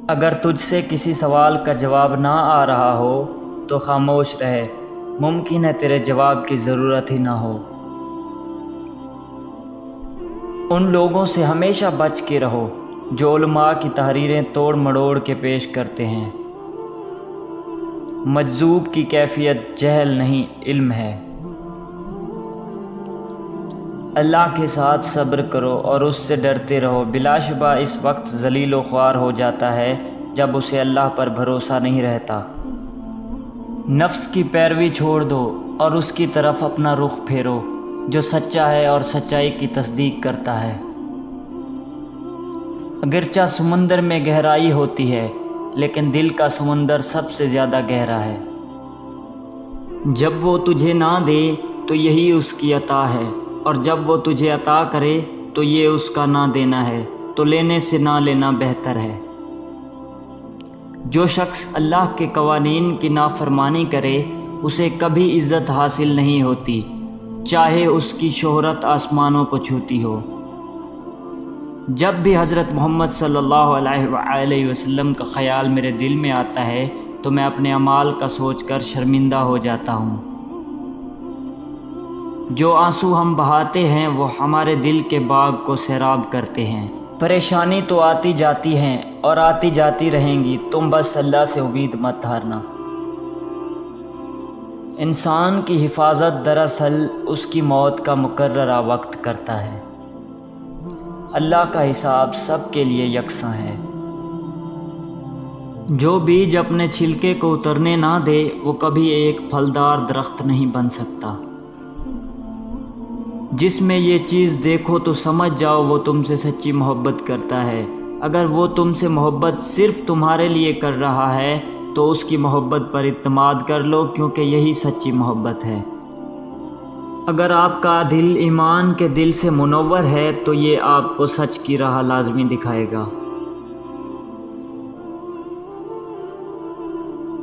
اگر تجھ سے کسی سوال کا جواب نہ آ رہا ہو تو خاموش رہے، ممکن ہے تیرے جواب کی ضرورت ہی نہ ہو۔ ان لوگوں سے ہمیشہ بچ کے رہو جو علماء کی تحریریں توڑ مڑوڑ کے پیش کرتے ہیں۔ مجذوب کی کیفیت جہل نہیں، علم ہے۔ اللہ کے ساتھ صبر کرو اور اس سے ڈرتے رہو، بلا شبہ اس وقت ذلیل و خوار ہو جاتا ہے جب اسے اللہ پر بھروسہ نہیں رہتا۔ نفس کی پیروی چھوڑ دو اور اس کی طرف اپنا رخ پھیرو جو سچا ہے اور سچائی کی تصدیق کرتا ہے۔ اگرچہ سمندر میں گہرائی ہوتی ہے لیکن دل کا سمندر سب سے زیادہ گہرا ہے۔ جب وہ تجھے نہ دے تو یہی اس کی عطا ہے، اور جب وہ تجھے عطا کرے تو یہ اس کا نہ دینا ہے، تو لینے سے نہ لینا بہتر ہے۔ جو شخص اللہ کے قوانین کی نافرمانی کرے اسے کبھی عزت حاصل نہیں ہوتی، چاہے اس کی شہرت آسمانوں کو چھوتی ہو۔ جب بھی حضرت محمد صلی اللہ علیہ وآلہ وسلم کا خیال میرے دل میں آتا ہے تو میں اپنے اعمال کا سوچ کر شرمندہ ہو جاتا ہوں۔ جو آنسو ہم بہاتے ہیں وہ ہمارے دل کے باغ کو سیراب کرتے ہیں۔ پریشانی تو آتی جاتی ہیں اور آتی جاتی رہیں گی، تم بس اللہ سے امید مت ہارنا۔ انسان کی حفاظت دراصل اس کی موت کا مقررہ وقت کرتا ہے۔ اللہ کا حساب سب کے لیے یکساں ہے۔ جو بیج اپنے چھلکے کو اترنے نہ دے وہ کبھی ایک پھلدار درخت نہیں بن سکتا۔ جس میں یہ چیز دیکھو تو سمجھ جاؤ وہ تم سے سچی محبت کرتا ہے۔ اگر وہ تم سے محبت صرف تمہارے لیے کر رہا ہے تو اس کی محبت پر اعتماد کر لو، کیونکہ یہی سچی محبت ہے۔ اگر آپ کا دل ایمان کے دل سے منور ہے تو یہ آپ کو سچ کی راہ لازمی دکھائے گا۔